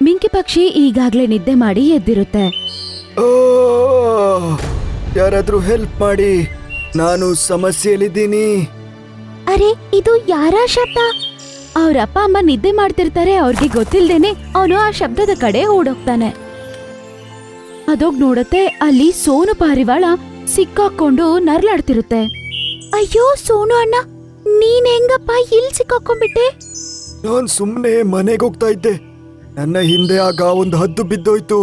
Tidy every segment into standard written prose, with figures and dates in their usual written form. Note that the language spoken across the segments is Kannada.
ಮಿಂಕಿ ಪಕ್ಷಿ ಈಗಾಗ್ಲೇ ನಿದ್ದೆ ಮಾಡಿ ಎದ್ದಿರುತ್ತೆ. ಯಾರಾದ್ರೂ ಹೆಲ್ಪ್ ಮಾಡಿ, ನಾನು ಸಮಸ್ಯೆಯಲ್ಲಿದ್ದೀನಿ. ಅರೆ, ಇದು ಯಾರ ಶಬ್ದ? ಅವ್ರ ಅಪ್ಪ ಅಮ್ಮ ನಿದ್ದೆ ಮಾಡ್ತಿರ್ತಾರೆ. ಅವ್ರಿಗೆ ಗೊತ್ತಿಲ್ದೇನೆ ಅವನು ಆ ಶಬ್ದದ ಕಡೆ ಓಡೋಗ್ತಾನೆ. ಅದೋಗ್ ನೋಡತ್ತೆ, ಅಲ್ಲಿ ಸೋನು ಪಾರಿವಾಳ ಸಿಕ್ಕಾಕೊಂಡು ನರ್ಲಾಡ್ತಿರುತ್ತೆ. ಅಯ್ಯೋ ಸೋನು ಅಣ್ಣ, ನೀನ್ ಹೆಂಗಪ್ಪ ಇಲ್ಲಿ ಸಿಕ್ಕಾಕೊಂಡ್ಬಿಟ್ಟೆ? ನಾನ್ ಸುಮ್ನೆ ಮನೆಗೆ ಹೋಗ್ತಾ ಇದ್ದೆ. ನನ್ನ ಹಿಂದೆ ಆಗ ಒಂದು ಹದ್ದು ಬಿದ್ದೋಯ್ತು.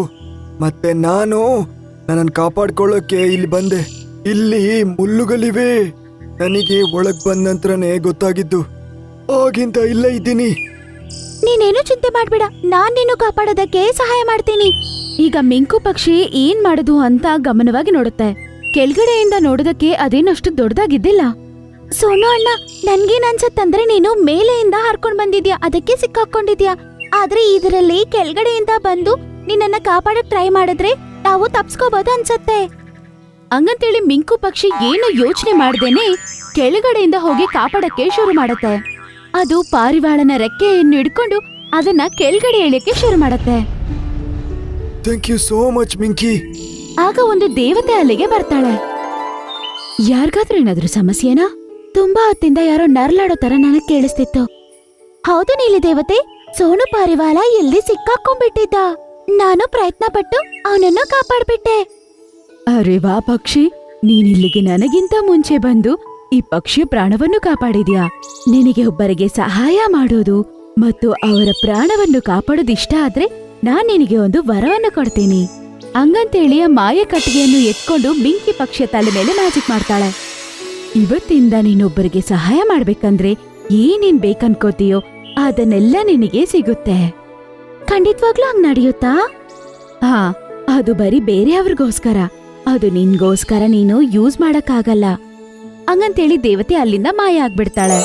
ಮತ್ತೆ ನಾನು ನನ್ನನ್ನು ಕಾಪಾಡ್ಕೊಳ್ಳೋಕೆ ಇಲ್ಲಿ ಬಂದೆ. ಇಲ್ಲಿ ಮುಳ್ಳುಗಳಿವೆ. ನನಗೆ ಒಳಗ್ ಬಂದ ನಂತರನೇ ಗೊತ್ತಾಗಿದ್ದು. ಆಗಿಂದ ಇಲ್ಲೇ ಇದ್ದೀನಿ. ನೀನೇನು ಚಿಂತೆ ಮಾಡ್ಬೇಡ, ನಾನ್ ನಿನ್ನ ಕಾಪಾಡೋದಕ್ಕೆ ಸಹಾಯ ಮಾಡ್ತೀನಿ. ಈಗ ಮಿಂಕು ಪಕ್ಷಿ ಏನ್ ಮಾಡುದು ಅಂತ ಗಮನವಾಗಿ ನೋಡುತ್ತೆ. ಕೆಳಗಡೆಯಿಂದ ನೋಡೋದಕ್ಕೆ ಅದೇನಷ್ಟು ದೊಡ್ಡದಾಗಿದ್ದಿಲ್ಲ. ಸೋನು ಅಣ್ಣ, ನನ್ಗೇನ್ ಅನ್ಸತ್ತಂದ್ರೆ ನೀನು ಮೇಲೆಯಿಂದ ಹಾರ್ಕೊಂಡ್ ಬಂದಿದ್ಯಾ, ಅದಕ್ಕೆ ಸಿಕ್ಕಾಕೊಂಡಿದ್ಯಾ. ಆದ್ರೆ ಇದರಲ್ಲಿ ಕೆಳಗಡೆಯಿಂದ ಬಂದು ನಿನ್ನನ್ನ ಕಾಪಾಡಕ್ ಟ್ರೈ ಮಾಡಿದ್ರೆ ನಾವು ತಪ್ಸ್ಕೋಬಹುದು ಅನ್ಸತ್ತೆ. ಹಂಗಂತೇಳಿ ಮಿಂಕು ಪಕ್ಷಿ ಏನು ಯೋಚನೆ ಮಾಡ್ದೇನೆ ಕೆಳಗಡೆಯಿಂದ ಹೋಗಿ ಕಾಪಾಡಕ್ಕೆ ಶುರು ಮಾಡತ್ತೆ. ಅದು ಪಾರಿವಾಳನ ರೆಕ್ಕೆಯನ್ನು ಹಿಡ್ಕೊಂಡು ಅದನ್ನ ಕೆಳಗಡೆ ಎಳಿಯಕ್ಕೆ ಶುರು ಮಾಡತ್ತೆ. ಥ್ಯಾಂಕ್ ಯು ಸೋ ಮಚ್ ಮಿಂಕಿ. ಆಗ ಒಂದು ದೇವತೆ ಅಲ್ಲಿಗೆ ಬರ್ತಾಳೆ. ಯಾರಿಗಾದ್ರೂ ಏನಾದ್ರೂ ಸಮಸ್ಯೆನಾ? ತುಂಬಾ ಹೊತ್ತಿಂದ ಯಾರೋ ನರ್ಲಾಡೋ ತರ ನನಗ್ ಕೇಳಿಸ್ತಿತ್ತು. ಹೌದು ನೀಲಿ ದೇವತೆ, ಸೋನು ಪಾರಿವಾಳ ಎಲ್ಲಿ ಸಿಕ್ಕಾಕೊಂಡ್ಬಿಟ್ಟಿದ್ದ. ನಾನು ಪ್ರಯತ್ನ ಪಟ್ಟು ಅವನನ್ನು ಕಾಪಾಡ್ಬಿಟ್ಟೆ. ಅರೆ ವಾ ಪಕ್ಷಿ, ನೀನಿಲ್ಲಿಗೆ ನನಗಿಂತ ಮುಂಚೆ ಬಂದು ಈ ಪಕ್ಷಿಯ ಪ್ರಾಣವನ್ನು ಕಾಪಾಡಿದ್ಯಾ. ನಿನಗೆ ಒಬ್ಬರಿಗೆ ಸಹಾಯ ಮಾಡೋದು ಮತ್ತು ಅವರ ಪ್ರಾಣವನ್ನು ಕಾಪಾಡೋದು ಇಷ್ಟ ಆದ್ರೆ ನಾನ್ ನಿನಗೆ ಒಂದು ವರವನ್ನು ಕೊಡ್ತೀನಿ. ಹಂಗಂತೇಳಿ ಆ ಮಾಯ ಕಟ್ಟಿಗೆಯನ್ನು ಎತ್ಕೊಂಡು ಮಿಂಕಿ ಪಕ್ಷಿಯ ತಲೆ ಮೇಲೆ ಮ್ಯಾಜಿಕ್ ಮಾಡ್ತಾಳೆ. ಇವತ್ತಿಂದ ನೀನೊಬ್ಬರಿಗೆ ಸಹಾಯ ಮಾಡ್ಬೇಕಂದ್ರೆ ಏನೇನ್ ಬೇಕನ್ಕೋತೀಯೋ ಅದನ್ನೆಲ್ಲ ನಿನಗೆ ಸಿಗುತ್ತೆ. ಖಂಡಿತವಾಗ್ಲೂ ಹಂಗ್ ನಡೆಯುತ್ತಾ? ಹಾ, ಅದು ಬರೀ ಬೇರೆಯವ್ರಿಗೋಸ್ಕರ, ಅದು ನಿನ್ಗೋಸ್ಕರ ನೀನು ಯೂಸ್ ಮಾಡಕ್ಕಾಗಲ್ಲ. ಹಂಗಂತೇಳಿ ದೇವತೆ ಅಲ್ಲಿಂದ ಮಾಯ ಆಗ್ಬಿಡ್ತಾಳೆ.